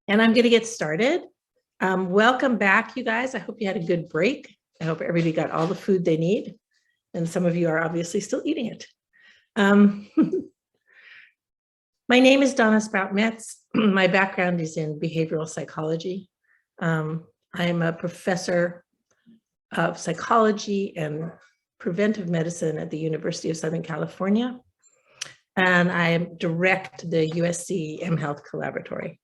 And I'm going to get started. Welcome back, you guys. I hope you had a good break. I hope everybody got all the food they need. And some of you are obviously still eating it. My name is Donna Spruijt-Metz. My background is in behavioral psychology. I am a professor of psychology and preventive medicine at the University of Southern California. And I direct the USC mHealth Collaboratory.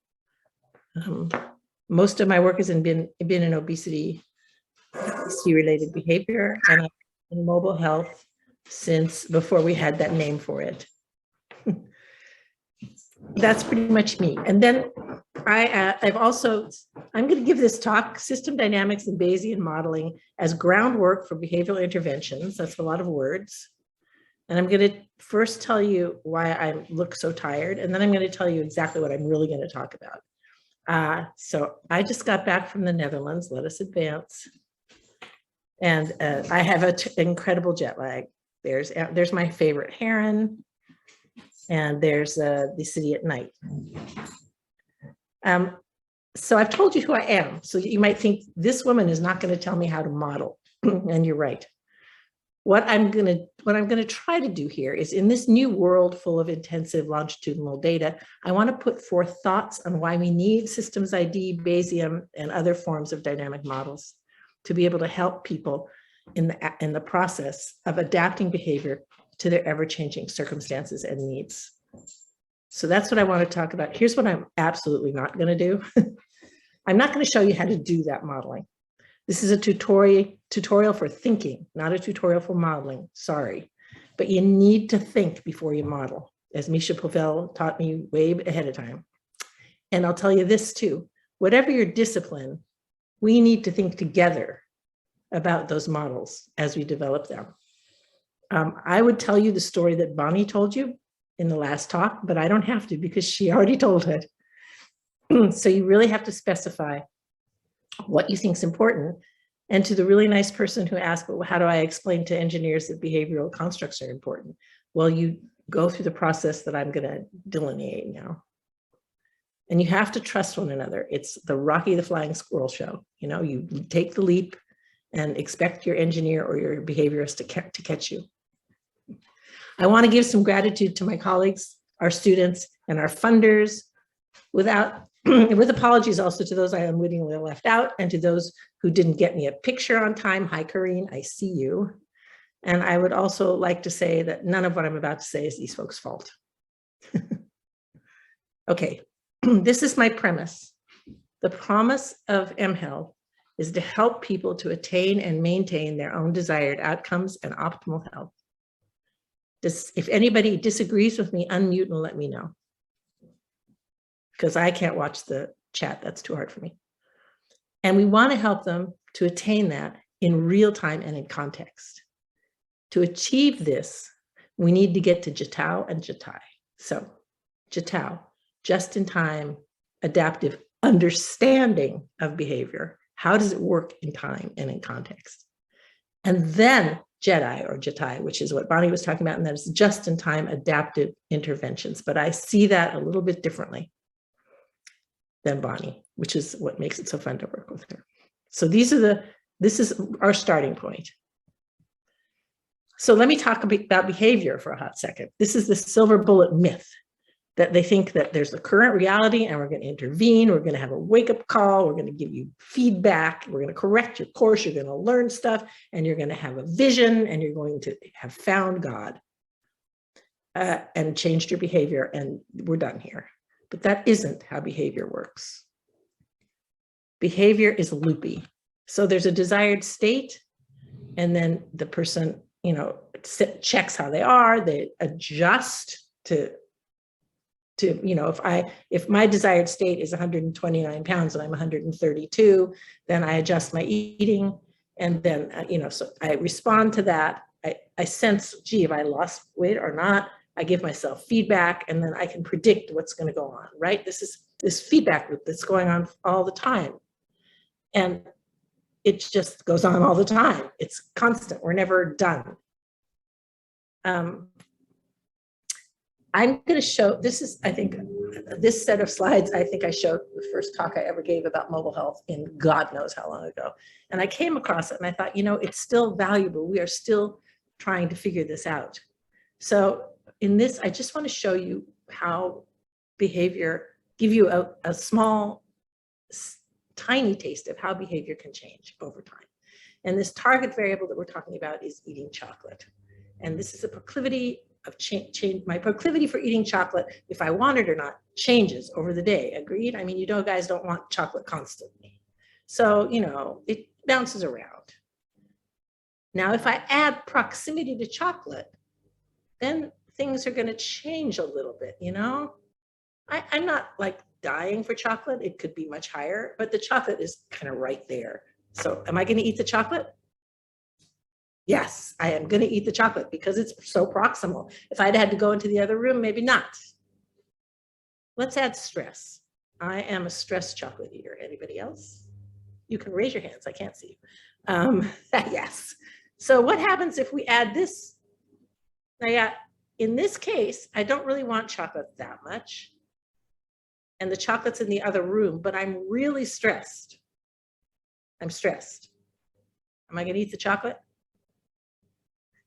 Most of my work has been in obesity-related behavior and in mobile health since before we had that name for it. That's pretty much me. And then I'm going to give this talk, System Dynamics and Bayesian Modeling as Groundwork for Behavioral Interventions. That's a lot of words. And I'm going to first tell you why I look so tired, and then I'm going to tell you exactly what I'm really going to talk about. So I just got back from the Netherlands. Let us advance. And I have an incredible jet lag. There's my favorite heron, and there's the city at night. So I've told you who I am. So you might think this woman is not going to tell me how to model, and you're right. What I'm going to try to do here is, in this new world full of intensive longitudinal data, I want to put forth thoughts on why we need systems ID, Bayesian, and other forms of dynamic models to be able to help people in the process of adapting behavior to their ever-changing circumstances and needs. So that's what I want to talk about. Here's what I'm absolutely not going to do. I'm not going to show you how to do that modeling. This is a tutorial for thinking, not a tutorial for modeling, sorry. But you need to think before you model, as Misha Povell taught me way ahead of time. And I'll tell you this too, whatever your discipline, we need to think together about those models as we develop them. I would tell you the story that Bonnie told you in the last talk, but I don't have to because she already told it. So you really have to specify what you think is important. And to the really nice person who asked, well, how do I explain to engineers that behavioral constructs are important? Well, you go through the process that I'm going to delineate now. And you have to trust one another. It's the Rocky the Flying Squirrel show. You know, you take the leap and expect your engineer or your behaviorist to catch you. I want to give some gratitude to my colleagues, our students, and our funders, with apologies also to those I unwittingly left out, and to those who didn't get me a picture on time. Hi, Karine, I see you. And I would also like to say that none of what I'm about to say is these folks' fault. Okay, this is my premise. The promise of mHealth is to help people to attain and maintain their own desired outcomes and optimal health. If anybody disagrees with me, unmute and let me know, because I can't watch the chat. That's too hard for me. And we want to help them to attain that in real time and in context. To achieve this, we need to get to Jitao and Jitai. So Jitao, just-in-time, adaptive understanding of behavior. How does it work in time and in context? And then Jedi or Jitai, which is what Bonnie was talking about, and that is just-in-time adaptive interventions. But I see that a little bit differently than Bonnie, which is what makes it so fun to work with her. So this is our starting point. So let me talk about behavior for a hot second. This is the silver bullet myth that they think that there's the current reality and we're going to intervene, we're going to have a wake-up call, we're going to give you feedback, we're going to correct your course, you're going to learn stuff, and you're going to have a vision, and you're going to have found God and changed your behavior, and we're done here. But that isn't how behavior works. Behavior is loopy. So there's a desired state, and then the person, you know, checks how they are, they adjust to you know, if my desired state is 129 pounds and I'm 132, then I adjust my eating, and then, you know, so I respond to that. I sense, gee, have I lost weight or not? I give myself feedback, and then I can predict what's going to go on, right? This is this feedback loop that's going on all the time. And it just goes on all the time. It's constant. We're never done. I'm going to show, this is, I think, this set of slides, I think I showed the first talk I ever gave about mobile health in God knows how long ago. And I came across it and I thought, it's still valuable. We are still trying to figure this out. So in this, I just want to show you how behavior, give you a small, tiny taste of how behavior can change over time. And this target variable that we're talking about is eating chocolate. And this is a proclivity of change. My proclivity for eating chocolate, if I want it or not, changes over the day. Agreed? I mean, guys don't want chocolate constantly. So, it bounces around. Now, if I add proximity to chocolate, then things are going to change a little bit, I'm not like dying for chocolate. It could be much higher, but the chocolate is kind of right there. So am I going to eat the chocolate? Yes, I am going to eat the chocolate because it's so proximal. If I'd had to go into the other room, maybe not. Let's add stress. I am a stressed chocolate eater. Anybody else? You can raise your hands. I can't see you. Yes. So what happens if we add this? Now, in this case, I don't really want chocolate that much. And the chocolate's in the other room, but I'm really stressed. I'm stressed. Am I going to eat the chocolate?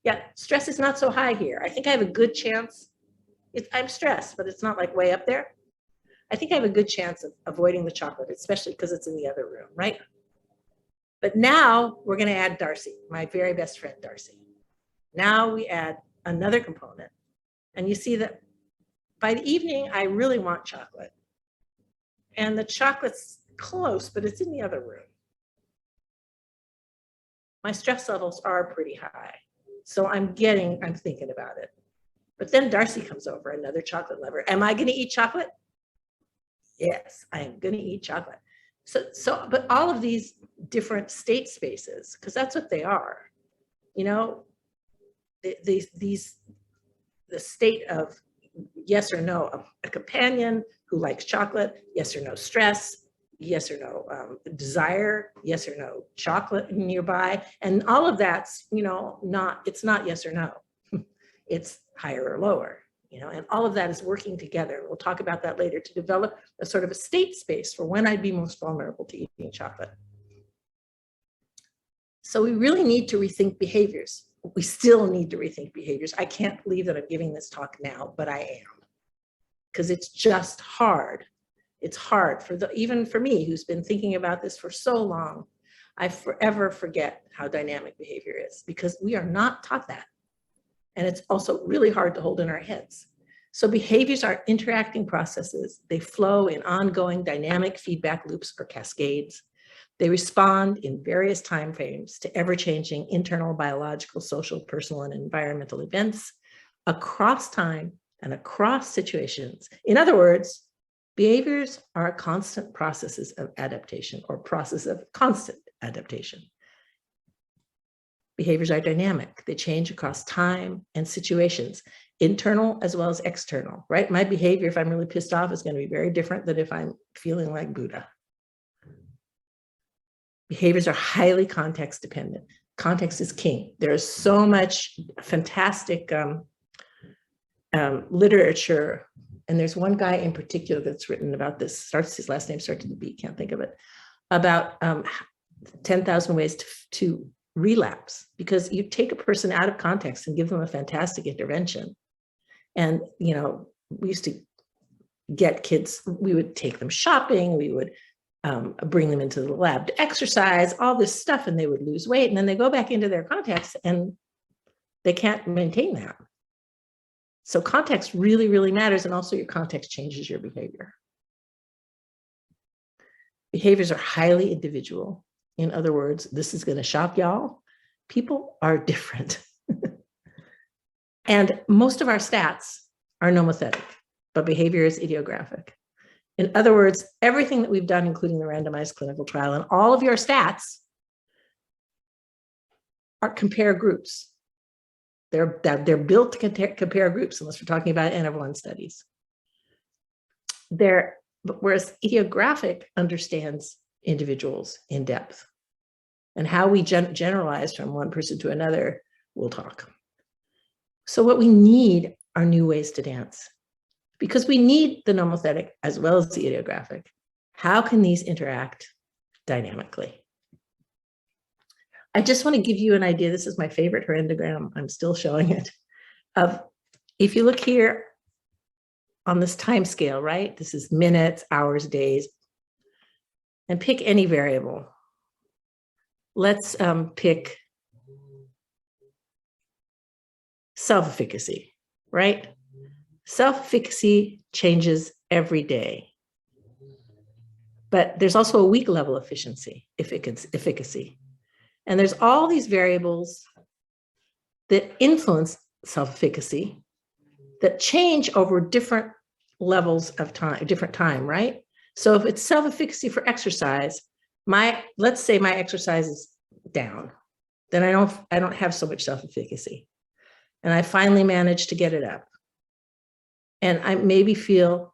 Yeah, stress is not so high here. I think I have a good chance. I'm stressed, but it's not like way up there. I think I have a good chance of avoiding the chocolate, especially because it's in the other room, right? But now we're going to add Darcy, my very best friend, Darcy. Now we add another component. And you see that by the evening, I really want chocolate. And the chocolate's close, but it's in the other room. My stress levels are pretty high. So I'm thinking about it. But then Darcy comes over, another chocolate lover. Am I going to eat chocolate? Yes, I am going to eat chocolate. But all of these different state spaces, because that's what they are, the state of yes or no, a companion who likes chocolate, yes or no stress, yes or no desire, yes or no chocolate nearby. And all of that's, it's not yes or no. It's higher or lower, and all of that is working together. We'll talk about that later to develop a sort of a state space for when I'd be most vulnerable to eating chocolate. So we really need to rethink behaviors. We still need to rethink behaviors. I can't believe that I'm giving this talk now, but I am, because it's just hard. It's hard even for me, who's been thinking about this for so long. I forever forget how dynamic behavior is, because we are not taught that. And it's also really hard to hold in our heads. So behaviors are interacting processes. They flow in ongoing dynamic feedback loops or cascades. They respond in various time frames to ever-changing internal, biological, social, personal, and environmental events across time and across situations. In other words, behaviors are constant processes of adaptation, or process of constant adaptation. Behaviors are dynamic. They change across time and situations, internal as well as external, right? My behavior, if I'm really pissed off, is going to be very different than if I'm feeling like Buddha. Behaviors are highly context dependent. Context is king. There is so much fantastic literature. And there's one guy in particular that's written about this, his last name starts with a B, can't think of it, about 10,000 ways to relapse, because you take a person out of context and give them a fantastic intervention. And, we used to get kids, we would take them shopping, we would bring them into the lab to exercise, all this stuff, and they would lose weight. And then they go back into their context and they can't maintain that. So context really, really matters. And also your context changes your behavior. Behaviors are highly individual. In other words, this is going to shock y'all. People are different. And most of our stats are nomothetic, but behavior is idiographic. In other words, everything that we've done, including the randomized clinical trial, and all of your stats are compare groups. They're built to compare groups, unless we're talking about N of 1 studies. Whereas idiographic understands individuals in depth. And how we generalize from one person to another, we'll talk. So what we need are new ways to dance. because we need the nomothetic as well as the ideographic. How can these interact dynamically? I just want to give you an idea. This is my favorite hirendogram. I'm still showing it. Of if you look here on this time scale, right? This is minutes, hours, days, and pick any variable. Let's pick self-efficacy, right? Self-efficacy changes every day. But there's also a weak level efficiency, efficacy. And there's all these variables that influence self-efficacy that change over different levels of time, different time, right? So if it's self-efficacy for exercise, let's say my exercise is down, then I don't have so much self-efficacy. And I finally managed to get it up. And I maybe feel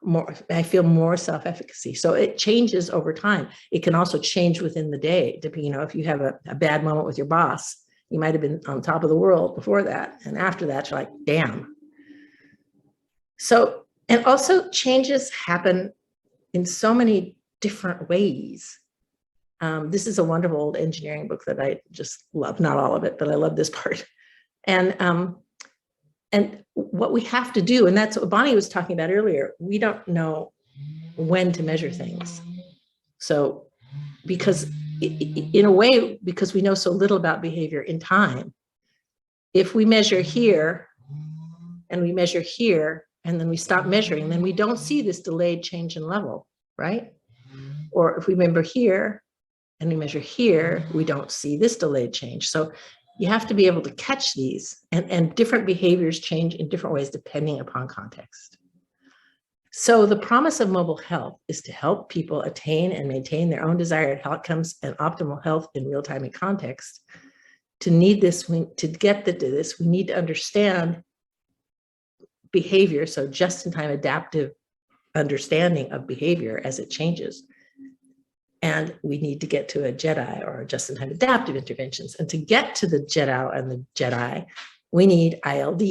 more self-efficacy. So it changes over time. It can also change within the day. If you have a bad moment with your boss, you might have been on top of the world before that. And after that, you're like, damn. So, and also changes happen in so many different ways. This is a wonderful old engineering book that I just love, not all of it, but I love this part. And what we have to do, and that's what Bonnie was talking about earlier, we don't know when to measure things. So because in a way, because we know so little about behavior in time, if we measure here and we measure here and then we stop measuring, then we don't see this delayed change in level, right? Or if we remember here and we measure here, we don't see this delayed change. So you have to be able to catch these, and different behaviors change in different ways depending upon context. So the promise of mobile health is to help people attain and maintain their own desired outcomes and optimal health in real time and context. To get to this, we need to understand behavior, so just-in-time adaptive understanding of behavior as it changes. And we need to get to a JEDI, or just-in-time adaptive interventions. And to get to the JEDI and the JEDI, we need ILD,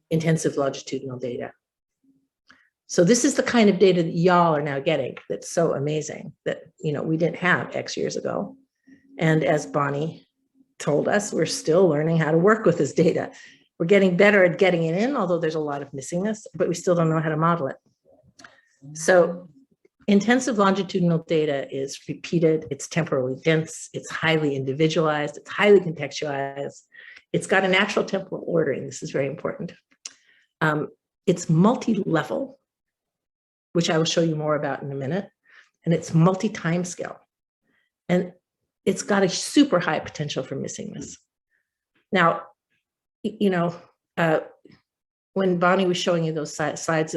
intensive longitudinal data. So this is the kind of data that y'all are now getting that's so amazing that we didn't have X years ago. And as Bonnie told us, we're still learning how to work with this data. We're getting better at getting it in, although there's a lot of missingness, but we still don't know how to model it. So intensive longitudinal data is repeated, it's temporally dense, it's highly individualized, it's highly contextualized, it's got a natural temporal ordering. This is very important. It's multi-level, which I will show you more about in a minute, and it's multi-time scale. And it's got a super high potential for missingness. Now, when Bonnie was showing you those slides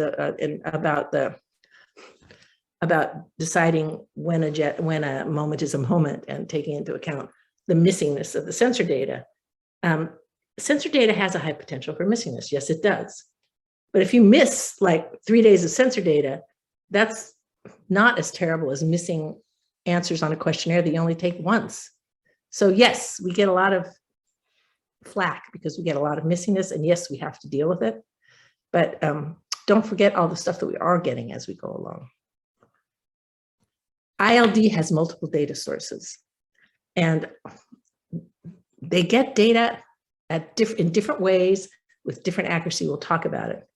about deciding when a moment is a moment and taking into account the missingness of the sensor data. Sensor data has a high potential for missingness. Yes, it does. But if you miss like 3 days of sensor data, that's not as terrible as missing answers on a questionnaire that you only take once. So yes, we get a lot of flack because we get a lot of missingness, and yes, we have to deal with it. But don't forget all the stuff that we are getting as we go along. ILD has multiple data sources, and they get data in different ways with different accuracy. We'll talk about it.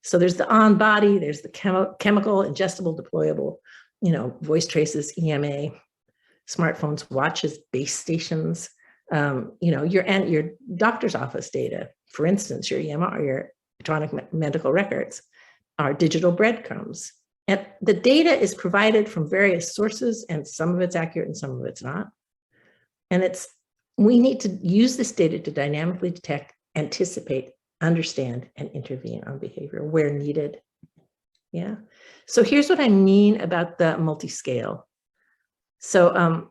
So there's the on-body, there's the chemical, ingestible, deployable, voice traces, EMA, smartphones, watches, base stations, your doctor's office data, for instance, your EMR, your electronic medical records, are digital breadcrumbs. And the data is provided from various sources, and some of it's accurate and some of it's not. And we need to use this data to dynamically detect, anticipate, understand, and intervene on behavior where needed. Yeah. So here's what I mean about the multi-scale. So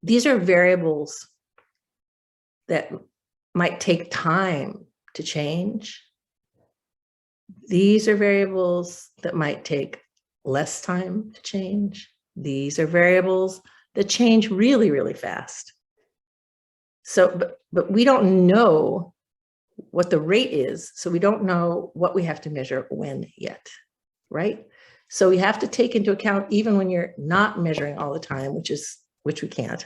these are variables that might take time to change. These are variables that might take less time to change. These are variables that change really, really fast. So, but we don't know what the rate is. So we don't know what we have to measure when yet, right? So we have to take into account, even when you're not measuring all the time, which we can't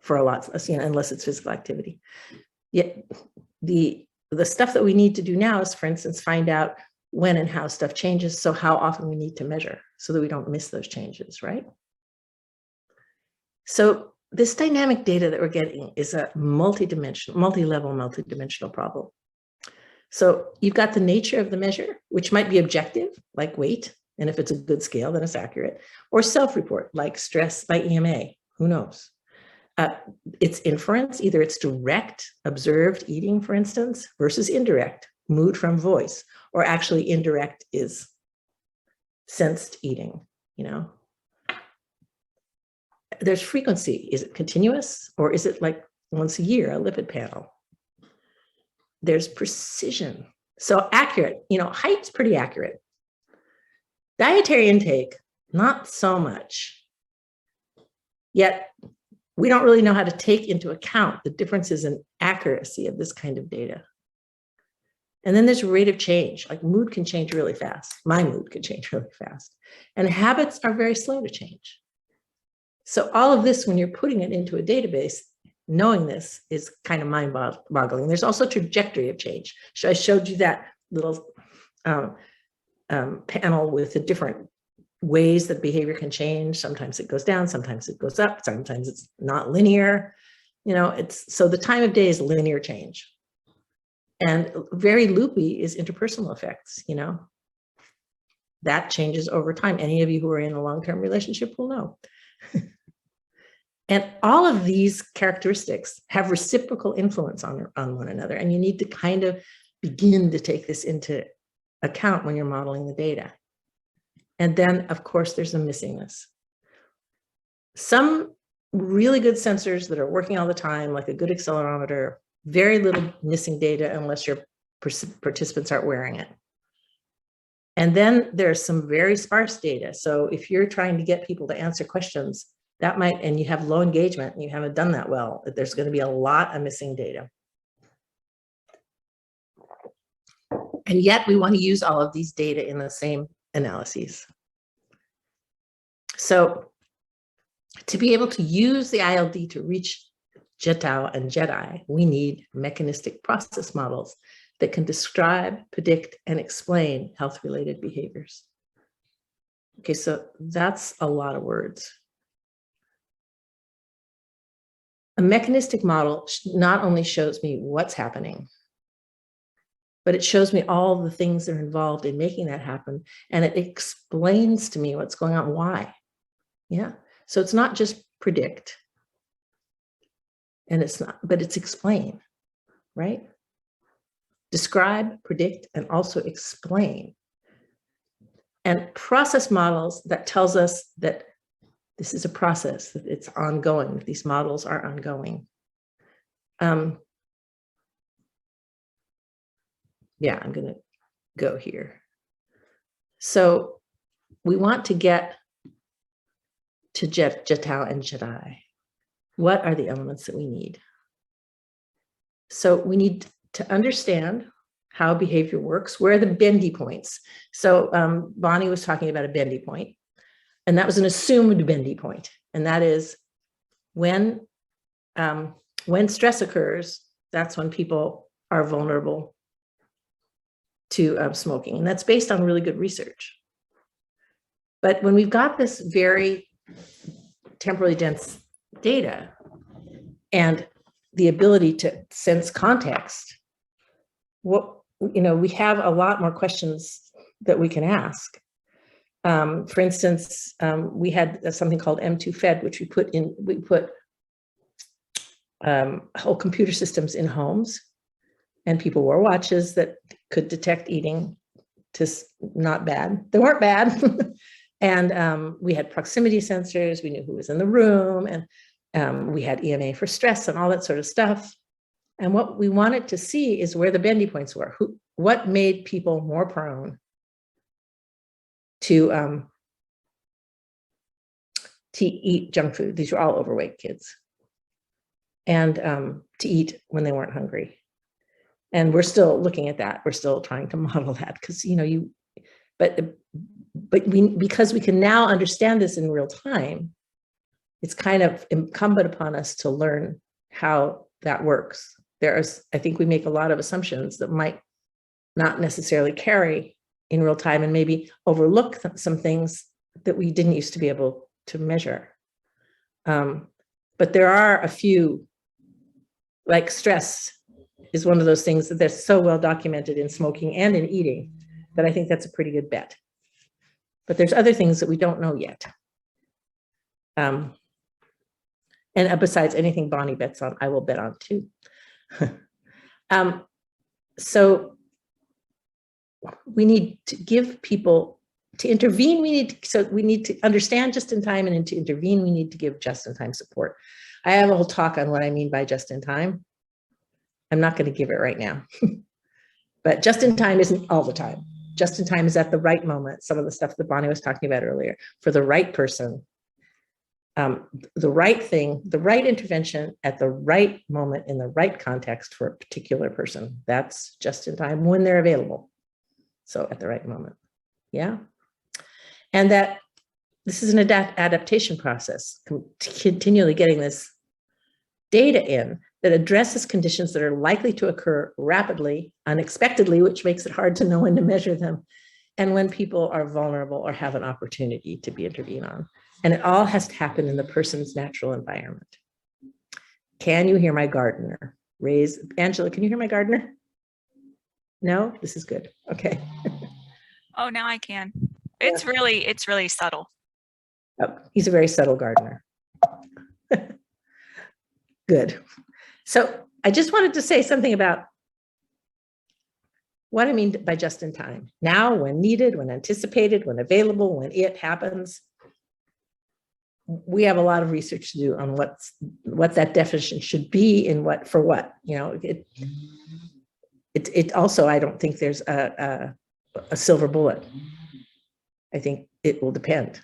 for a lot, unless it's physical activity. Yet the stuff that we need to do now is, for instance, find out when and how stuff changes. So how often we need to measure so that we don't miss those changes, right? So this dynamic data that we're getting is a multi-level, multi-dimensional problem. So you've got the nature of the measure, which might be objective, like weight, and if it's a good scale, then it's accurate, or self-report, like stress by EMA, who knows? It's inference, either it's direct, observed eating, for instance, versus indirect, mood from voice, or actually indirect is sensed eating, There's frequency. Is it continuous, or is it like once a year, a lipid panel? There's precision. So accurate, height's pretty accurate. Dietary intake, not so much. Yet we don't really know how to take into account the differences in accuracy of this kind of data. And then there's rate of change, like mood can change really fast. My mood can change really fast. And habits are very slow to change. So all of this, when you're putting it into a database, knowing this is kind of mind-boggling. There's also trajectory of change. So I showed you that little panel with the different ways that behavior can change. Sometimes it goes down, sometimes it goes up, sometimes it's not linear. So the time of day is linear change. And very loopy is interpersonal effects, That changes over time. Any of you who are in a long-term relationship will know. And all of these characteristics have reciprocal influence on one another. And you need to kind of begin to take this into account when you're modeling the data. And then, of course, there's a missingness. Some really good sensors that are working all the time, like a good accelerometer, very little missing data unless your participants aren't wearing it. And then there's some very sparse data. So if you're trying to get people to answer questions, that might, and you have low engagement and you haven't done that well, there's going to be a lot of missing data. And yet we want to use all of these data in the same analyses. So to be able to use the ILD to reach Jetau and Jedi, we need mechanistic process models that can describe, predict, and explain health-related behaviors. Okay, so that's a lot of words. A mechanistic model not only shows me what's happening, but it shows me all the things that are involved in making that happen. And it explains to me what's going on, why. Yeah. So it's not just predict. And it's not, but it's explain, right? Describe, predict, and also explain. And process models that tells us that this is a process, that it's ongoing, that these models are ongoing. Yeah, I'm going to go here. So we want to get to Jetau and Jedi. What are the elements that we need? So we need to understand how behavior works. Where are the bendy points? So Bonnie was talking about a bendy point, and that was an assumed bendy point. And that is when stress occurs, that's when people are vulnerable to smoking. And that's based on really good research. But when we've got this very temporally dense data and the ability to sense context, we have a lot more questions that we can ask. For instance, we had something called M2Fed, which we put whole computer systems in homes, and people wore watches that could detect eating. Just not bad. They weren't bad. And we had proximity sensors. We knew who was in the room, and we had EMA for stress and all that sort of stuff. And what we wanted to see is where the bendy points were. What made people more prone to eat junk food? These were all overweight kids, and to eat when they weren't hungry. And we're still looking at that. We're still trying to model that because, because we can now understand this in real time, it's kind of incumbent upon us to learn how that works. I think we make a lot of assumptions that might not necessarily carry in real time and maybe overlook some things that we didn't used to be able to measure. But there are a few, like stress is one of those things that they're so well documented in smoking and in eating that I think that's a pretty good bet. But there's other things that we don't know yet. And besides anything Bonnie bets on, I will bet on too. So we need to give people, to intervene, we need to understand just in time, and to intervene, we need to give just in time support. I have a whole talk on what I mean by just in time. I'm not going to give it right now, but just in time isn't all the time. Just in time is at the right moment. Some of the stuff that Bonnie was talking about earlier, for the right person, the right thing, the right intervention at the right moment in the right context for a particular person. That's just in time when they're available. So at the right moment. Yeah. And that this is an adaptation process, continually getting this data in that addresses conditions that are likely to occur rapidly, unexpectedly, which makes it hard to know when to measure them, and when people are vulnerable or have an opportunity to be intervened on. And it all has to happen in the person's natural environment. Can you hear my gardener? Angela, can you hear my gardener? No, this is good. Okay. Oh, now I can. It's really subtle. Oh, he's a very subtle gardener. Good. So I just wanted to say something about what I mean by just in time. Now, when needed, when anticipated, when available, when it happens. We have a lot of research to do on what that definition should be and what for what. It also, I don't think there's a silver bullet. I think it will depend,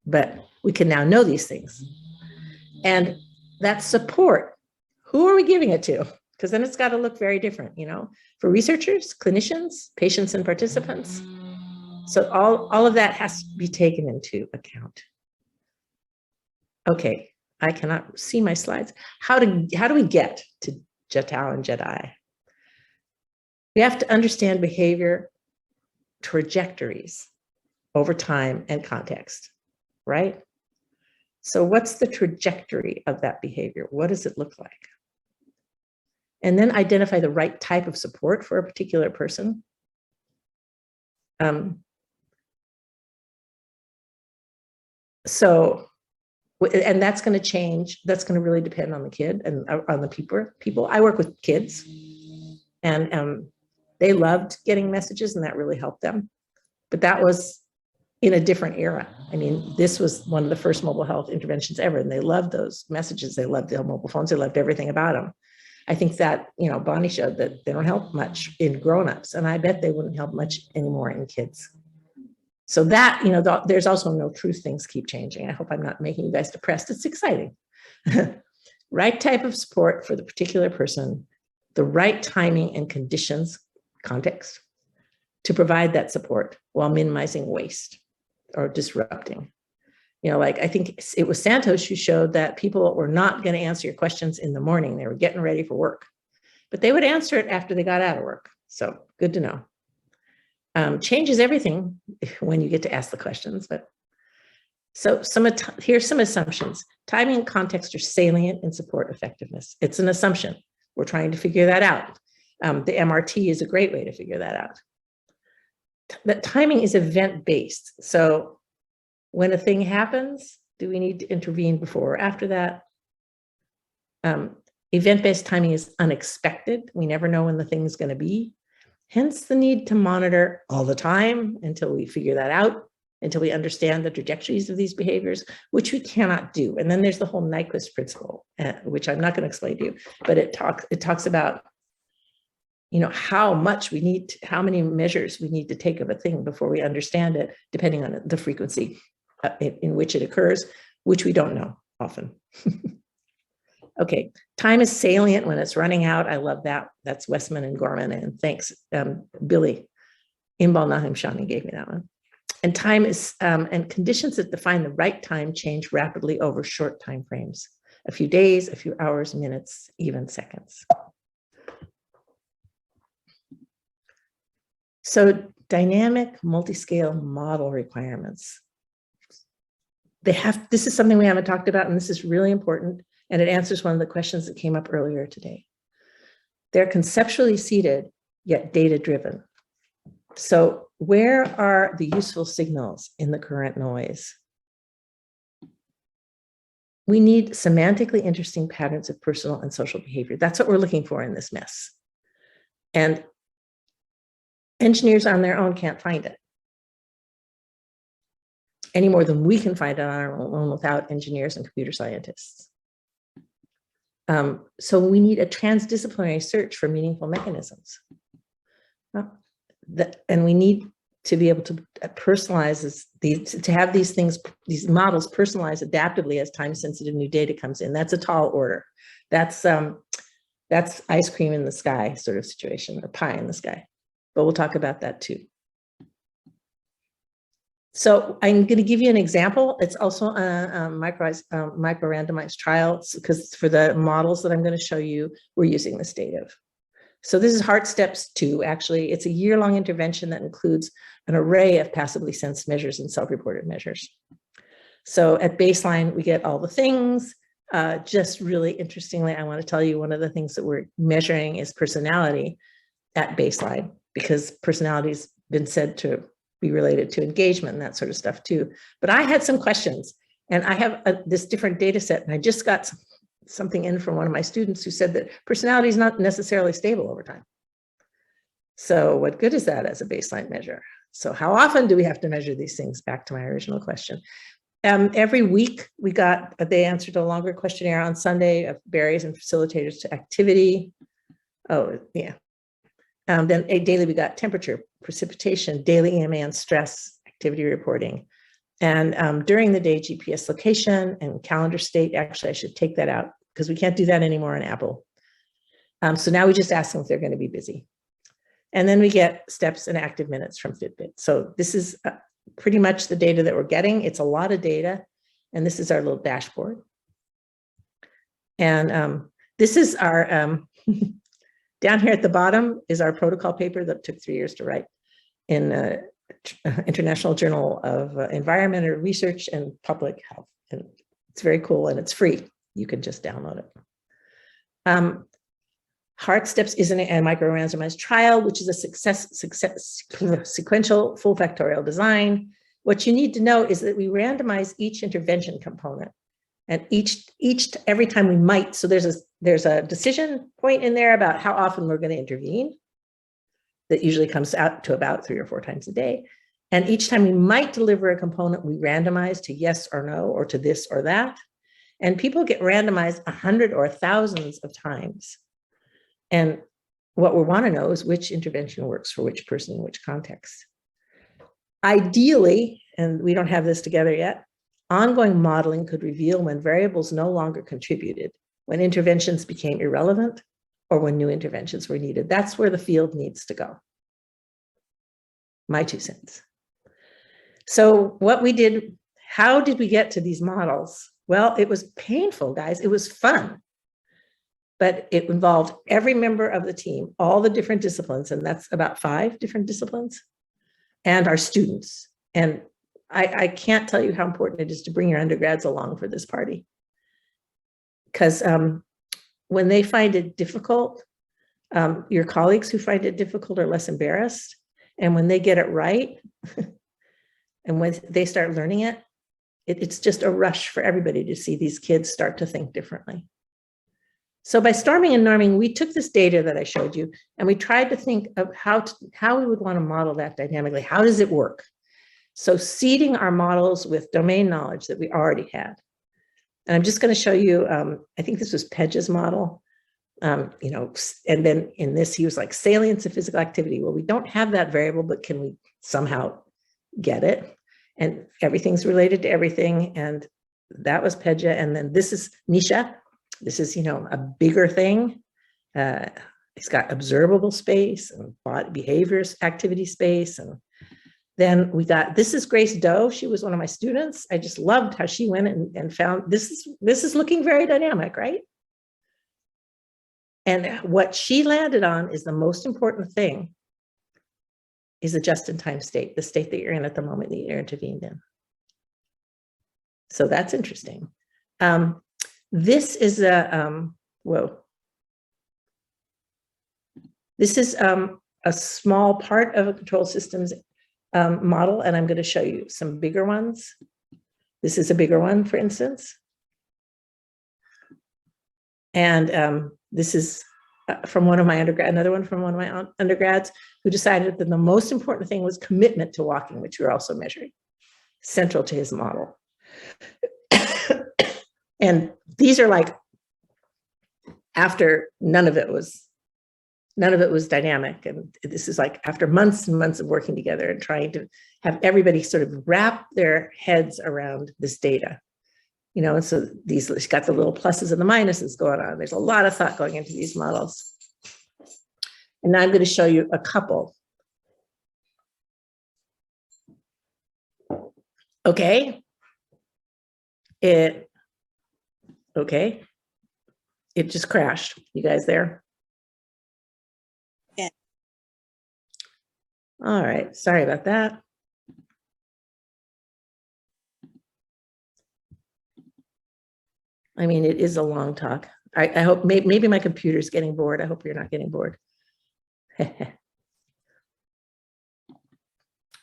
but we can now know these things. And that support, who are we giving it to? Because then it's got to look very different, for researchers, clinicians, patients, and participants. So all of that has to be taken into account. Okay, I cannot see my slides. How do we get to Jiatao and Jedi? We have to understand behavior trajectories over time and context, right? So what's the trajectory of that behavior? What does it look like? And then identify the right type of support for a particular person. And that's going to change. That's going to really depend on the kid and on the people. I work with kids, and they loved getting messages, and that really helped them. But that was in a different era. I mean, this was one of the first mobile health interventions ever, and they loved those messages. They loved the mobile phones. They loved everything about them. I think that, Bonnie showed that they don't help much in grownups, and I bet they wouldn't help much anymore in kids. So that, there's also no truth. Things keep changing. I hope I'm not making you guys depressed. It's exciting. Right type of support for the particular person, the right timing and conditions, context, to provide that support while minimizing waste or disrupting. I think it was Santos who showed that people were not going to answer your questions in the morning. They were getting ready for work, but they would answer it after they got out of work. So good to know. Changes everything when you get to ask the questions. But so here's some assumptions. Timing and context are salient in support effectiveness. It's an assumption. We're trying to figure that out. The MRT is a great way to figure that out. But timing is event-based. So when a thing happens, do we need to intervene before or after that? Event-based timing is unexpected. We never know when the thing is going to be. Hence the need to monitor all the time until we figure that out, until we understand the trajectories of these behaviors, which we cannot do. And then there's the whole Nyquist principle, which I'm not going to explain to you, but it talks about, how many measures we need to take of a thing before we understand it, depending on the frequency in which it occurs, which we don't know often. Okay, time is salient when it's running out. I love that. That's Westman and Gorman, and thanks, Billy Imbal Nahum Shani gave me that one. And time is, and conditions that define the right time change rapidly over short time frames, a few days, a few hours, minutes, even seconds. So dynamic multi-scale model requirements. This is something we haven't talked about, and this is really important, and it answers one of the questions that came up earlier today. They're conceptually seated, yet data-driven. So where are the useful signals in the current noise? We need semantically interesting patterns of personal and social behavior. That's what we're looking for in this mess. And engineers on their own can't find it any more than we can find it on our own without engineers and computer scientists. So we need a transdisciplinary search for meaningful mechanisms. And we need to be able to personalize to have these things, these models personalized adaptively as time-sensitive new data comes in. That's a tall order. That's ice cream in the sky sort of situation, or pie in the sky. But we'll talk about that too. So I'm going to give you an example. It's also a micro-randomized trial, because for the models that I'm going to show you, we're using this data. So this is Heart Steps 2, actually. It's a year-long intervention that includes an array of passively sensed measures and self-reported measures. So at baseline, we get all the things. Just really interestingly, I want to tell you one of the things that we're measuring is personality at baseline, because personality has been said to be related to engagement and that sort of stuff too. But I had some questions, and I have this different data set, and I just got something in from one of my students who said that personality is not necessarily stable over time. So what good is that as a baseline measure? So how often do we have to measure these things? Back to my original question. Every week they answered a longer questionnaire on Sunday of barriers and facilitators to activity. Oh, yeah. Then daily we got temperature, precipitation, daily EMA and stress, activity reporting. And during the day, GPS location and calendar state. Actually, I should take that out because we can't do that anymore on Apple. So now we just ask them if they're going to be busy. And then we get steps and active minutes from Fitbit. So this is pretty much the data that we're getting. It's a lot of data. And this is our little dashboard. And this is our, down here at the bottom is our protocol paper that took 3 years to write in International Journal of Environmental Research and Public Health. And it's very cool, and it's free. You can just download it. Heart Steps is a micro-randomized trial, which is a sequential full factorial design. What you need to know is that we randomize each intervention component, and every time we might. So there's a decision point in there about how often we're going to intervene. That usually comes out to about 3 or 4 times a day. And each time we might deliver a component, we randomize to yes or no, or to this or that. And people get randomized 100 or thousands of times. And what we want to know is which intervention works for which person in which context. Ideally, and we don't have this together yet, ongoing modeling could reveal when variables no longer contributed, when interventions became irrelevant, or when new interventions were needed. That's where the field needs to go. My 2 cents. So what we did, how did we get to these models? Well, it was painful, guys. It was fun. But it involved every member of the team, all the different disciplines, and that's about 5 different disciplines, and our students. And I can't tell you how important it is to bring your undergrads along for this party. Because when they find it difficult, your colleagues who find it difficult are less embarrassed. And when they get it right, and when they start learning it, it's just a rush for everybody to see these kids start to think differently. So by storming and norming, we took this data that I showed you, and we tried to think of how we would want to model that dynamically. How does it work? So seeding our models with domain knowledge that we already had. And I'm just going to show you, I think this was Pedge's model, and then in this, he was like salience of physical activity. Well, we don't have that variable, but can we somehow get it? And everything's related to everything. And that was Pedge. And then this is Misha. This is, a bigger thing. It's got observable space and body behaviors, activity space. And then we got, this is Grace Doe. She was one of my students. I just loved how she went and found, this is looking very dynamic, right? And what she landed on is the most important thing is a just-in-time state, the state that you're in at the moment that you're intervened in. So that's interesting. This is a, this is a small part of a control systems model, and I'm going to show you some bigger ones. This is a bigger one, for instance. And this is from one of my another one from one of my undergrads who decided that the most important thing was commitment to walking, which we're also measuring, central to his model. And these are like after none of it was dynamic. And this is like after months and months of working together and trying to have everybody sort of wrap their heads around this data. And so these got the little pluses and the minuses going on. There's a lot of thought going into these models. And now I'm going to show you a couple. Okay. It just crashed. You guys there? Yeah. All right. Sorry about that. I mean, it is a long talk. I hope maybe my computer's getting bored. I hope you're not getting bored.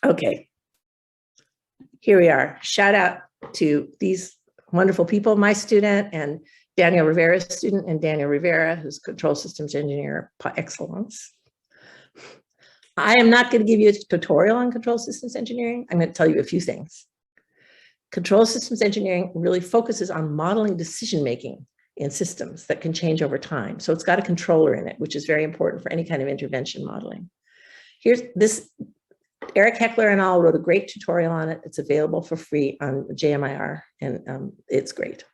Okay. Here we are. Shout out to these wonderful people, my student and Daniel Rivera's student, and Daniel Rivera, who's control systems engineer par excellence. I am not going to give you a tutorial on control systems engineering. I'm going to tell you a few things. Control systems engineering really focuses on modeling decision-making in systems that can change over time. So it's got a controller in it, which is very important for any kind of intervention modeling. Here's this, Eric Heckler and I wrote a great tutorial on it. It's available for free on JMIR, and it's great.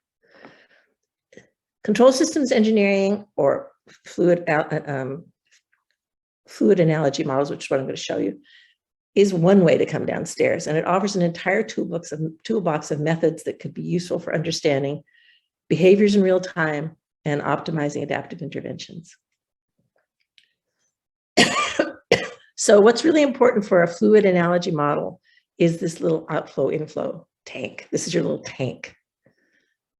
Control systems engineering or fluid analogy models, which is what I'm going to show you, is one way to come downstairs, and it offers an entire toolbox of methods that could be useful for understanding behaviors in real time and optimizing adaptive interventions. So what's really important for a fluid analogy model is this little outflow inflow tank. This is your little tank.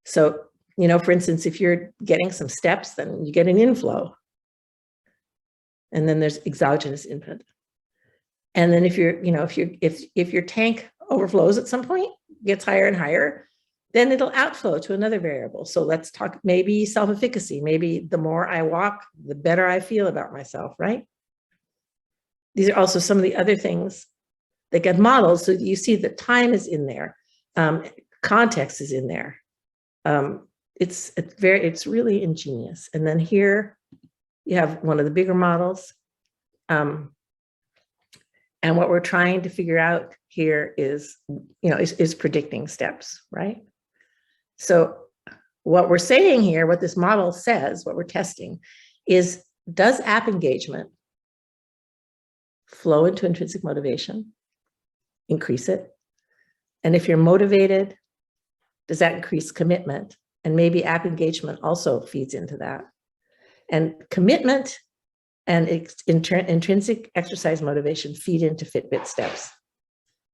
So, for instance, if you're getting some steps, then you get an inflow. And then there's exogenous input. And then if your tank overflows at some point, gets higher and higher, then it'll outflow to another variable. So let's talk maybe self-efficacy. Maybe the more I walk, the better I feel about myself, right? These are also some of the other things that get modeled. So you see that time is in there, context is in there. It's really ingenious. And then here you have one of the bigger models. And what we're trying to figure out here is predicting steps, right? So what we're saying here, what this model says, what we're testing is, does app engagement flow into intrinsic motivation, increase it? And if you're motivated, does that increase commitment? And maybe app engagement also feeds into that. And commitment and intrinsic exercise motivation feed into Fitbit steps.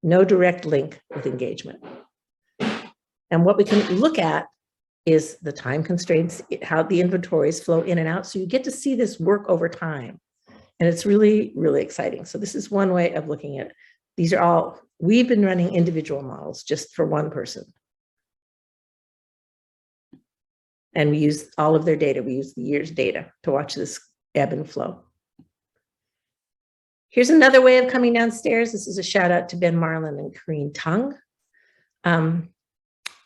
No direct link with engagement. And what we can look at is the time constraints, how the inventories flow in and out. So you get to see this work over time. And it's really, really exciting. So this is one way of looking at it. These are all, we've been running individual models just for one person. And we use all of their data. We use the year's data to watch this ebb and flow. Here's another way of coming downstairs. This is a shout out to Ben Marlin and Karine Tung.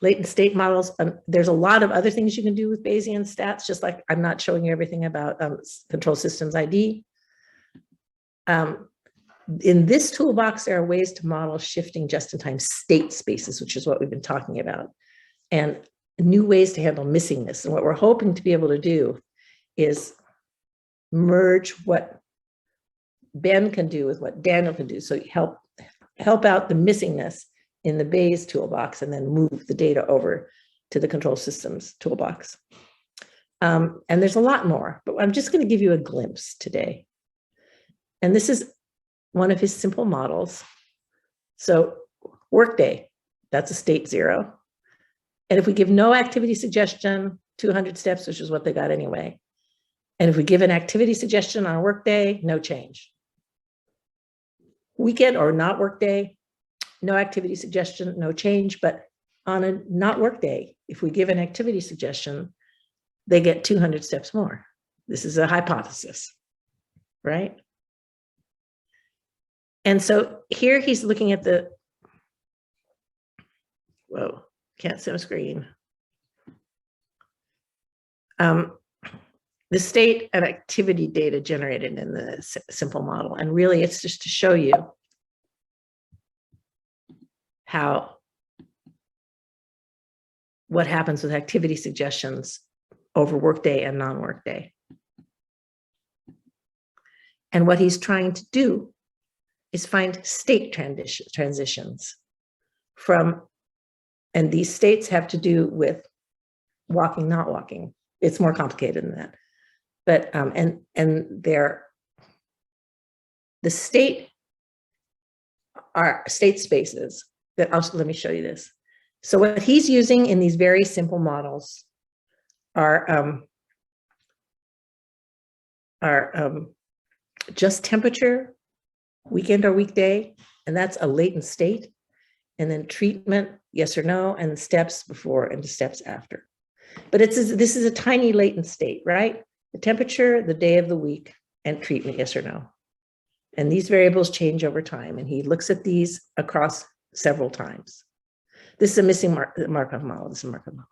Latent state models. There's a lot of other things you can do with Bayesian stats, just like I'm not showing you everything about control systems ID. In this toolbox, there are ways to model shifting just-in-time state spaces, which is what we've been talking about. And new ways to handle missingness. And what we're hoping to be able to do is merge what Ben can do with what Daniel can do. So help out the missingness in the Bayes toolbox and then move the data over to the control systems toolbox. And there's a lot more, but I'm just going to give you a glimpse today. And this is one of his simple models. So workday, that's a state 0. And if we give no activity suggestion, 200 steps, which is what they got anyway. And if we give an activity suggestion on a workday, no change. Weekend or not workday, no activity suggestion, no change. But on a not workday, if we give an activity suggestion, they get 200 steps more. This is a hypothesis, right? And so here he's looking at the, whoa, can't see my screen. The state and activity data generated in the simple model. And really it's just to show you what happens with activity suggestions over workday and non-workday. And what he's trying to do is find state transitions from, and these states have to do with walking, not walking. It's more complicated than that. But, the state are state spaces that also, let me show you this. So what he's using in these very simple models are just temperature, weekend or weekday, and that's a latent state, and then treatment, yes or no, and steps before and the steps after. But this is a tiny latent state, right? The temperature, the day of the week, and treatment, yes or no. And these variables change over time, and he looks at these across several times. This is a missing Markov model. This is a Markov model.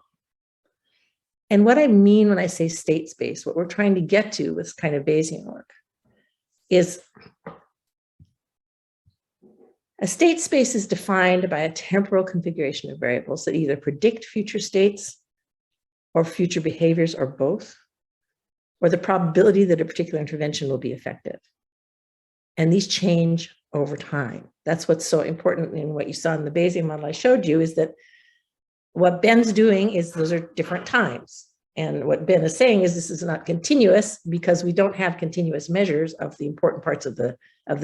And what I mean when I say state space, what we're trying to get to with kind of Bayesian work is a state space is defined by a temporal configuration of variables that either predict future states or future behaviors or both, or the probability that a particular intervention will be effective. And these change over time. That's what's so important in what you saw in the Bayesian model I showed you, is that what Ben's doing is those are different times. And what Ben is saying is this is not continuous because we don't have continuous measures of the important parts of the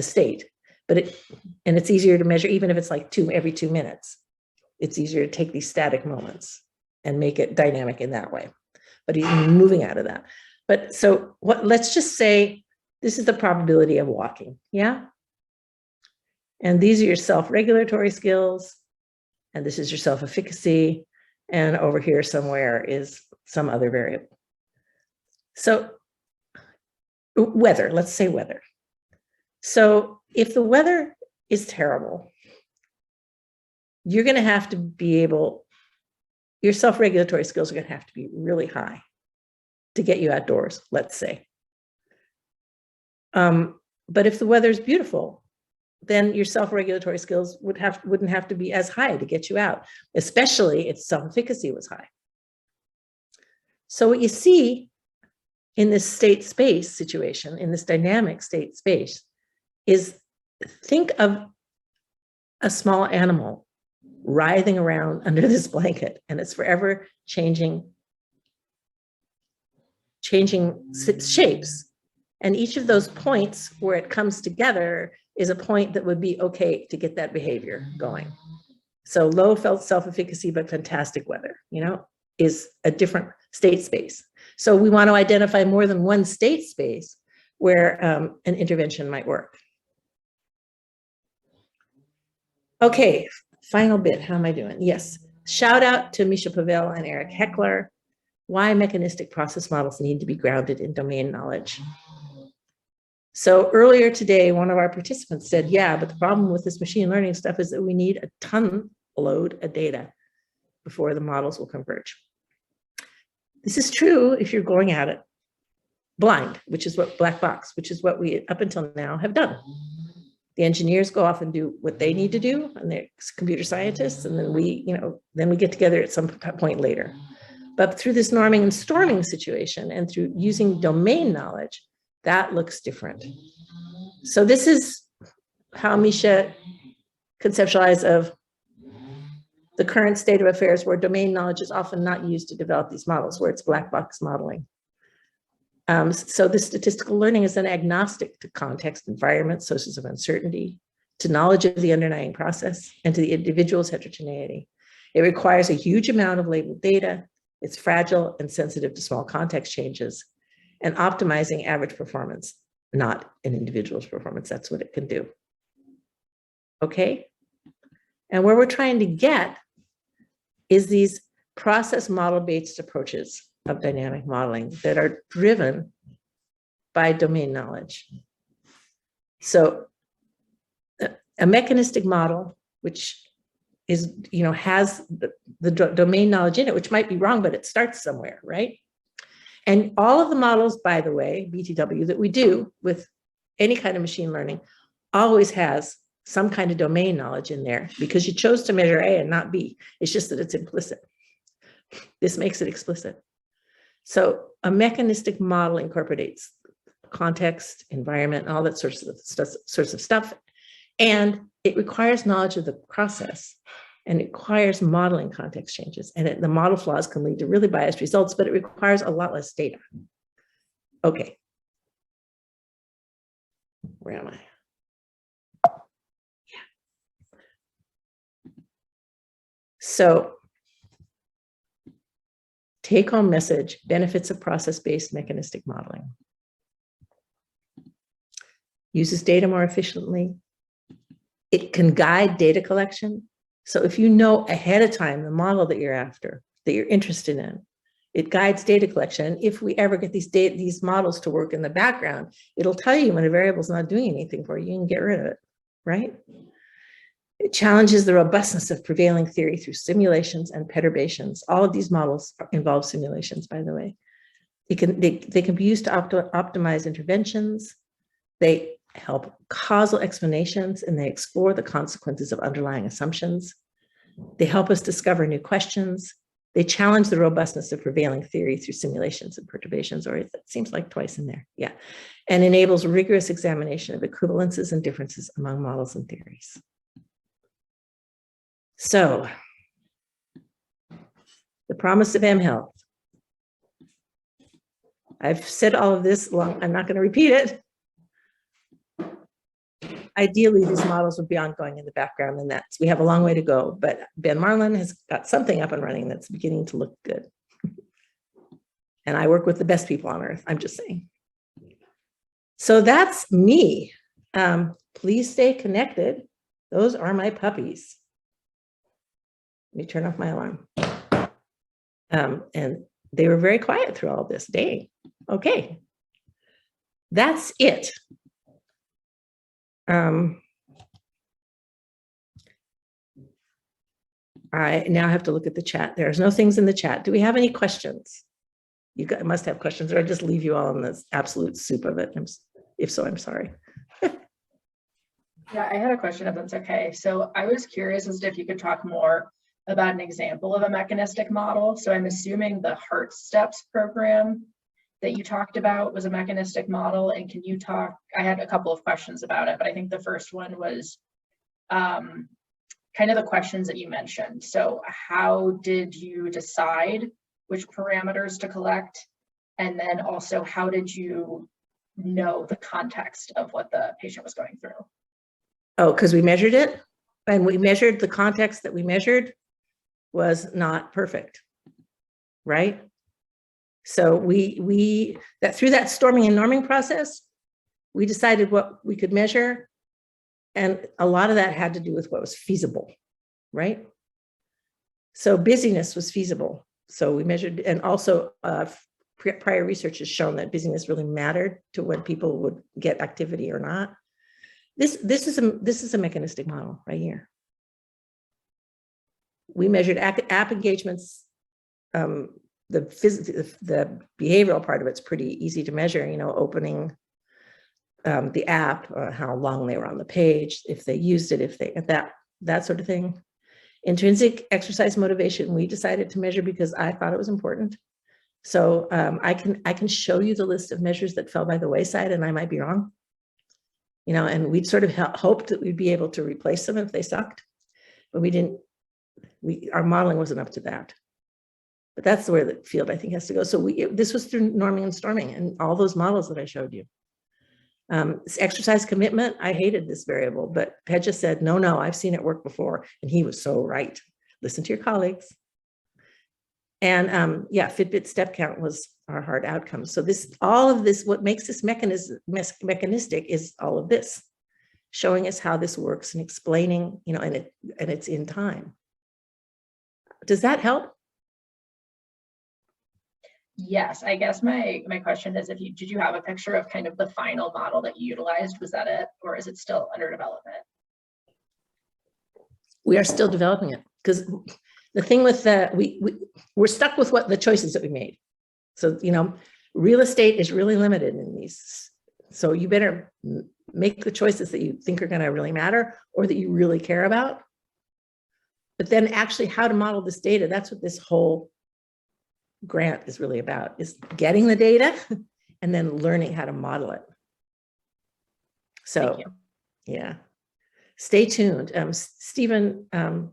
state. But it's easier to measure, even if it's like every 2 minutes. It's easier to take these static moments and make it dynamic in that way. But he's moving out of that. But so let's just say this is the probability of walking, yeah? And these are your self-regulatory skills, and this is your self-efficacy, and over here somewhere is some other variable. So weather, let's say weather. So if the weather is terrible, you're going to have to be able, your self-regulatory skills are going to have to be really high to get you outdoors, let's say. But if the weather is beautiful, then your self-regulatory skills wouldn't have to be as high to get you out, especially if self-efficacy was high. So what you see in this state space situation, in this dynamic state space, is think of a small animal writhing around under this blanket, and it's forever changing shapes. And each of those points where it comes together is a point that would be okay to get that behavior going. So low self-efficacy, but fantastic weather, is a different state space. So we want to identify more than one state space where an intervention might work. Okay, final bit, how am I doing? Yes, shout out to Misha Pavel and Eric Heckler. Why mechanistic process models need to be grounded in domain knowledge. So earlier today, one of our participants said, yeah, but the problem with this machine learning stuff is that we need a ton load of data before the models will converge. This is true if you're going at it blind, which is what black box, which is what we up until now have done. The engineers go off and do what they need to do, and they're computer scientists, and then we get together at some point later. But through this norming and storming situation and through using domain knowledge, that looks different. So this is how Misha conceptualized of the current state of affairs, where domain knowledge is often not used to develop these models, where it's black box modeling. So this statistical learning is then agnostic to context, environment, sources of uncertainty, to knowledge of the underlying process, and to the individual's heterogeneity. It requires a huge amount of labeled data. It's fragile and sensitive to small context changes, and optimizing average performance, not an individual's performance. That's what it can do. Okay? And where we're trying to get is these process model-based approaches of dynamic modeling that are driven by domain knowledge. So a mechanistic model, which is, has the domain knowledge in it, which might be wrong, but it starts somewhere, right? And all of the models, by the way, BTW, that we do with any kind of machine learning always has some kind of domain knowledge in there, because you chose to measure A and not B. It's just that it's implicit. This makes it explicit. So a mechanistic model incorporates context, environment, all that sorts of stuff. And it requires knowledge of the process, and it requires modeling context changes. And the model flaws can lead to really biased results, but it requires a lot less data. Okay. Where am I? Yeah. So take-home message: benefits of process-based mechanistic modeling. Uses data more efficiently. It can guide data collection. So if you know ahead of time the model that you're after, that you're interested in, it guides data collection. And if we ever get these models to work in the background, it'll tell you when a variable is not doing anything for you. You can get rid of it, right? It challenges the robustness of prevailing theory through simulations and perturbations. All of these models involve simulations, by the way. They can be used to optimize interventions. They help causal explanations, and they explore the consequences of underlying assumptions. They help us discover new questions. They challenge the robustness of prevailing theory through simulations and perturbations, or it seems like twice in there, yeah. And enables rigorous examination of equivalences and differences among models and theories. So, the promise of mHealth. I've said all of this long, I'm not going to repeat it. Ideally, these models would be ongoing in the background, and we have a long way to go, but Ben Marlin has got something up and running that's beginning to look good. And I work with the best people on earth, I'm just saying. So that's me. Please stay connected. Those are my puppies. Let me turn off my alarm. And they were very quiet through all this. Dang. Okay. That's it. I now have to look at the chat. There's no things in the chat. Do we have any questions? You must have questions, or I just leave you all in this absolute soup of it. If so, I'm sorry. Yeah, I had a question, if that's okay. So I was curious as to if you could talk more about an example of a mechanistic model. So I'm assuming the Heart Steps program that you talked about was a mechanistic model. And can you talk, I had a couple of questions about it, but I think the first one was kind of the questions that you mentioned. So how did you decide which parameters to collect? And then also, how did you know the context of what the patient was going through? Oh, because we measured it, and we measured the context that we measured was not perfect, right? So that through that storming and norming process, we decided what we could measure, and a lot of that had to do with what was feasible, right? So busyness was feasible. So we measured, and also prior research has shown that busyness really mattered to when people would get activity or not. This is a mechanistic model right here. We measured app engagements. The behavioral part of it's pretty easy to measure, opening the app, how long they were on the page, if they used it, if they, that sort of thing. Intrinsic exercise motivation, we decided to measure because I thought it was important. So I can show you the list of measures that fell by the wayside, and I might be wrong. You know, and we'd sort of hoped that we'd be able to replace them if they sucked, but we didn't. Our modeling wasn't up to that. But that's where the field, I think, has to go. So this was through norming and storming and all those models that I showed you. Exercise commitment, I hated this variable, but Pedja said, no, I've seen it work before. And he was so right. Listen to your colleagues. And yeah, Fitbit step count was our hard outcome. So all of this, what makes this mechanistic is all of this, showing us how this works and explaining, you know, and it's in time. Does that help? Yes, I guess my question is, did you have a picture of kind of the final model that you utilized? Was that it, or is it still under development? We are still developing it, because the thing with we're stuck with the choices that we made. So, you know, real estate is really limited in these. So you better make the choices that you think are going to really matter or that you really care about. But then actually how to model this data, that's what this whole grant is really about, is getting the data and then learning how to model it. So, yeah, stay tuned. Stephen De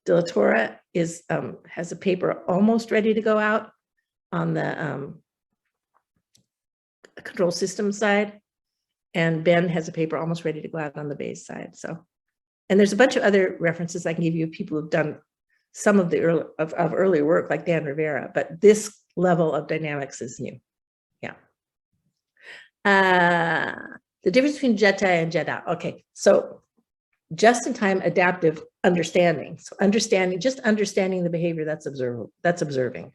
La Torre has a paper almost ready to go out on the control system side, and Ben has a paper almost ready to go out on the Bayes side. So, and there's a bunch of other references I can give you, people who've done some of the early work, like Dan Rivera, but this level of dynamics is new. Yeah. The difference between JETA and JEDA. Okay, so just-in-time adaptive understanding. So just understanding the behavior that's observing.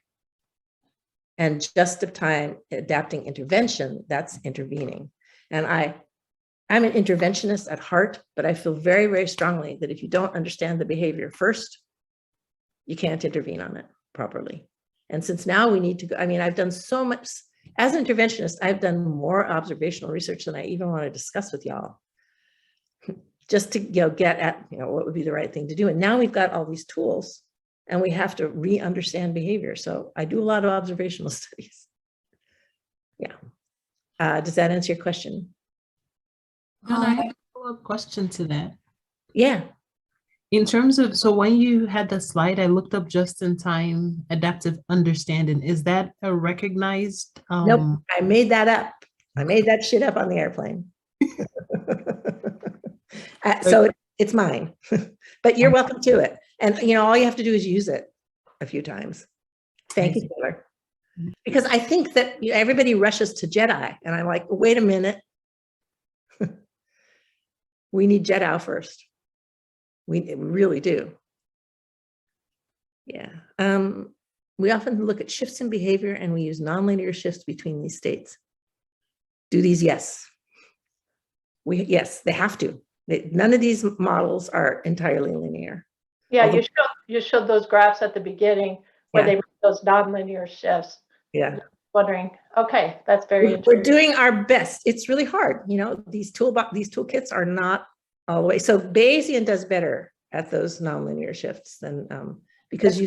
And just-in-time adapting intervention, that's intervening. And I'm an interventionist at heart, but I feel very, very strongly that if you don't understand the behavior first, you can't intervene on it properly. And since now we need to go, I mean, I've done so much, as an interventionist, I've done more observational research than I even want to discuss with y'all, just to get at what would be the right thing to do. And now we've got all these tools and we have to re-understand behavior. So I do a lot of observational studies. Yeah. Does that answer your question? Donna, I have a follow-up question to that. Yeah. In terms of, so when you had the slide, I looked up just-in-time adaptive understanding. Is that a recognized? Nope, I made that up. I made that shit up on the airplane. So it's mine, but you're welcome to it. And all you have to do is use it a few times. Thank you, Taylor. Because I think that everybody rushes to JEDI, and I'm like, wait a minute. We need JEDI first. We really do. Yeah. We often look at shifts in behavior and we use nonlinear shifts between these states. Do these? Yes. Yes, they have to. None of these models are entirely linear. Yeah, you showed those graphs at the beginning where they were those nonlinear shifts. Yeah. Wondering, okay, that's very interesting. We're doing our best. It's really hard. These toolkits are not all the way. So Bayesian does better at those nonlinear shifts than because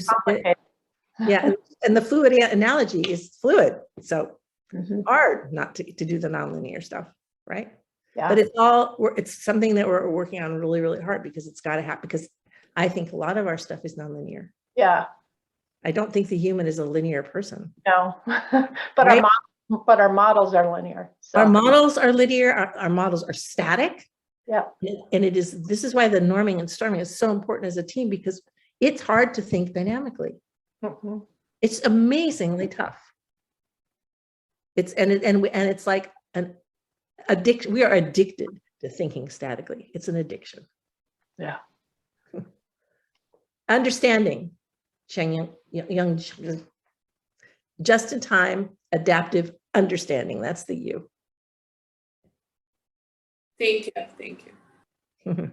yeah, and the fluid analogy is fluid. So hard not to do the nonlinear stuff, right? Yeah. But it's something that we're working on really, really hard because it's got to happen, because I think a lot of our stuff is nonlinear. Yeah. I don't think the human is a linear person. No, but right? our models are linear. So. Our models are linear. Our models are static. Yeah. And this is why the norming and storming is so important as a team, because it's hard to think dynamically. It's amazingly tough. It's it's like an addiction. We are addicted to thinking statically. It's an addiction. Yeah. Understanding, young, just in time, adaptive understanding. That's the U. Thank you. Thank you.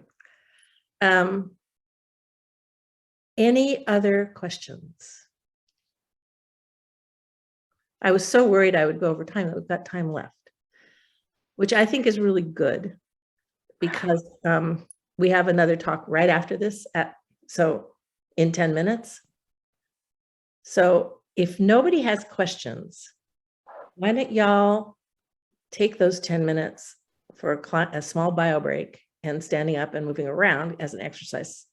Any other questions? I was so worried I would go over time that we've got time left. which I think is really good because we have another talk right after this in 10 minutes. So if nobody has questions, why don't y'all take those 10 minutes for a small bio break and standing up and moving around as an exercise.